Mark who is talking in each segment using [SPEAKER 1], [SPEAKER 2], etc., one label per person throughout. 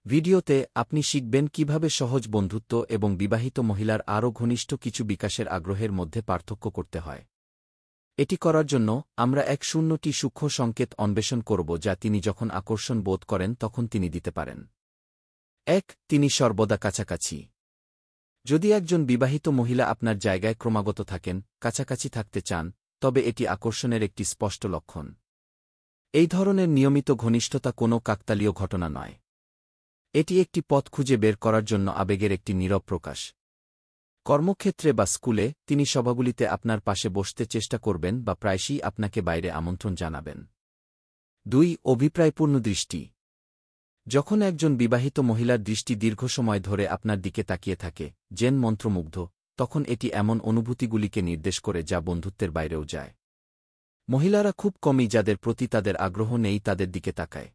[SPEAKER 1] ভিডিওতে আপনি শিখবেন কিভাবে সহজ বন্ধুত্ব এবং বিবাহিত মহিলার আরও ঘনিষ্ঠ কিছু বিকাশের আগ্রহের মধ্যে পার্থক্য করতে হয়। এটি করার জন্য আমরা ১-০টি সূক্ষ্ম সংকেত অন্বেষণ করব যা তিনি যখন আকর্ষণ বোধ করেন তখন তিনি দিতে পারেন। ১. তিনি সর্বদা কাছাকাছি। যদি একজন বিবাহিত মহিলা আপনার জায়গায় ক্রমাগত থাকেন, কাছাকাছি থাকতে চান, তবে এটি আকর্ষণের একটি স্পষ্ট লক্ষণ। এই ধরনের নিয়মিত ঘনিষ্ঠতা কোনো কাকতালীয় ঘটনা নয়। এটি একটি পথ খুঁজে বের করার জন্য আবেগের একটি নীরব প্রকাশ। কর্মক্ষেত্রে বা স্কুলে তিনি সভাগুলিতে আপনার পাশে বসতে চেষ্টা করবেন বা প্রায়শই আপনাকে বাইরে আমন্ত্রণ জানাবেন। ২. অভিপ্রায়পূর্ণ দৃষ্টি। যখন একজন বিবাহিত মহিলার দৃষ্টি দীর্ঘ সময় ধরে আপনার দিকে তাকিয়ে থাকে, যেন মন্ত্রমুগ্ধ, তখন এটি এমন অনুভূতিগুলিকে নির্দেশ করে যা বন্ধুত্বের বাইরেও যায়। মহিলারা খুব কমই যাদের প্রতি তাদের আগ্রহ নেই তাদের দিকে তাকায়।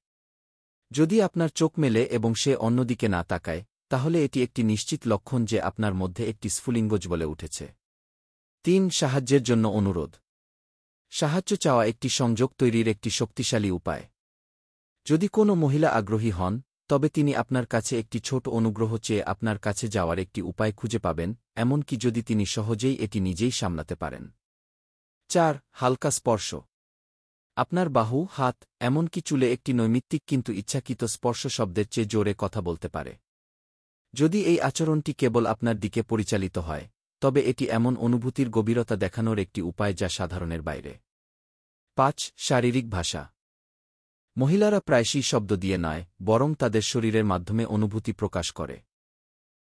[SPEAKER 1] যদি আপনার চোখ মেলে এবং সে অন্যদিকে না তাকায়, তাহলে এটি একটি নিশ্চিত লক্ষণ যে আপনার মধ্যে একটি স্ফুলিঙ্গ জ্বলে উঠেছে। ৩. সাহায্যের জন্য অনুরোধ। সাহায্য চাওয়া একটি সংযোগ তৈরির একটি শক্তিশালী উপায়। যদি কোনো মহিলা আগ্রহী হন, তবে তিনি আপনার কাছে একটি ছোট অনুগ্রহ চেয়ে আপনার কাছে যাওয়ার একটি উপায় খুঁজে পাবেন, এমনকি যদি তিনি সহজেই এটি নিজেই সামলাতে পারেন। ৪. হালকা স্পর্শ। আপনার বাহু, হাত, এমনকি চুলে একটি নৈমিত্তিক কিন্তু ইচ্ছাকৃত স্পর্শ শব্দের চেয়ে জোরে কথা বলতে পারে। যদি এই আচরণটি কেবল আপনার দিকে পরিচালিত হয়, তবে এটি এমন অনুভূতির গভীরতা দেখানোর একটি উপায় যা সাধারণের বাইরে। ৫. শারীরিক ভাষা। মহিলারা প্রায়শই শব্দ দিয়ে নয়, বরং তাদের শরীরের মাধ্যমে অনুভূতি প্রকাশ করে।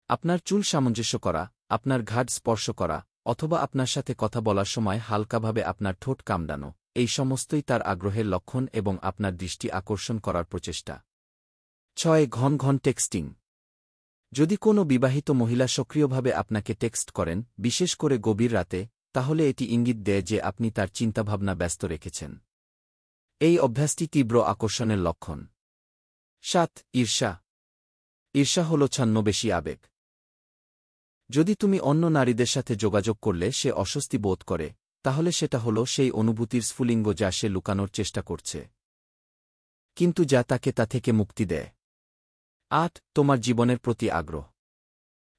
[SPEAKER 1] আপনার চুল সামঞ্জস্য করা, আপনার ঘাড় স্পর্শ করা, অথবা আপনার সাথে কথা বলার সময় হালকাভাবে আপনার ঠোঁট কামড়ানো, এই সমস্তই তার আগ্রহের লক্ষণ এবং আপনার দৃষ্টি আকর্ষণ করার প্রচেষ্টা। ৬. ঘন ঘন টেক্সটিং। যদি কোনো বিবাহিত মহিলা সক্রিয়ভাবে আপনাকে টেক্সট করেন, বিশেষ করে গভীর রাতে, তাহলে এটি ইঙ্গিত দেয় যে আপনি তার চিন্তাভাবনা ব্যস্ত রেখেছেন। এই অভ্যাসটি তীব্র আকর্ষণের লক্ষণ। ৭. ঈর্ষা। ঈর্ষা হল ছদ্মবেশী আবেগ। যদি তুমি অন্য নারীদের সাথে যোগাযোগ করলে সে অস্বস্তি বোধ করে, তাহলে সেটা হল সেই অনুভূতির স্ফুলিঙ্গ যা সে লুকানোর চেষ্টা করছে, কিন্তু যা তাকে তা থেকে মুক্তি দেয়। ৮. তোমার জীবনের প্রতি আগ্রহ।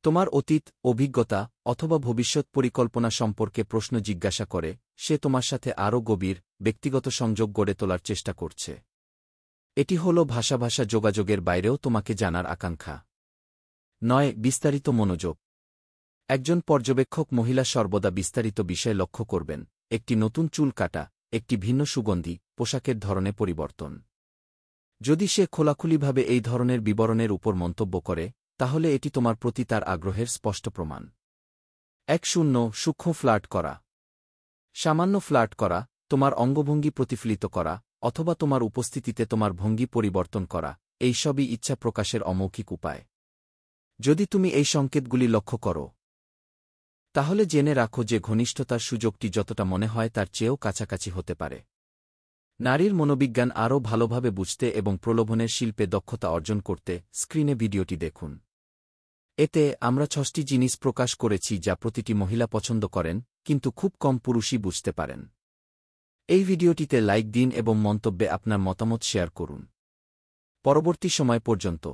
[SPEAKER 1] তোমার অতীত, অভিজ্ঞতা, অথবা ভবিষ্যৎ পরিকল্পনা সম্পর্কে প্রশ্ন জিজ্ঞাসা করে, সে তোমার সাথে আরও গভীর, ব্যক্তিগত সংযোগ গড়ে তোলার চেষ্টা করছে। এটি হল ভাষা যোগাযোগের বাইরেও তোমাকে জানার আকাঙ্ক্ষা। ৯. বিস্তারিত মনোযোগ। একজন পর্যবেক্ষক মহিলা সর্বদা বিস্তারিত বিষয় লক্ষ্য করবেন, একটি নতুন চুল কাটা, একটি ভিন্ন সুগন্ধি, পোশাকের ধরনে পরিবর্তন। যদি সে খোলাখুলিভাবে এই ধরনের বিবরণের উপর মন্তব্য করে, তাহলে এটি তোমার প্রতি তার আগ্রহের স্পষ্ট প্রমাণ। ১-০ সূক্ষ্ম ফ্লার্ট করা। সামান্য ফ্লার্ট করা, তোমার অঙ্গভঙ্গি প্রতিফলিত করা, অথবা তোমার উপস্থিতিতে তোমার ভঙ্গি পরিবর্তন করা, এই সবই ইচ্ছা প্রকাশের অমৌখিক উপায়। যদি তুমি এই সংকেতগুলি লক্ষ্য করো, তাহলে জেনে রাখো যে ঘনিষ্ঠতার সুযোগটি যতটা মনে হয় তার চেয়েও কাছাকাছি হতে পারে। নারীর মনোবিজ্ঞান আরও ভালোভাবে বুঝতে এবং প্রলোভনের শিল্পে দক্ষতা অর্জন করতে স্ক্রিনে ভিডিওটি দেখুন। এতে আমরা ৬টি জিনিস প্রকাশ করেছি যা প্রতিটি মহিলা পছন্দ করেন, কিন্তু খুব কম পুরুষই বুঝতে পারেন। এই ভিডিওটিতে লাইক দিন এবং মন্তব্যে আপনার মতামত শেয়ার করুন। পরবর্তী সময় পর্যন্ত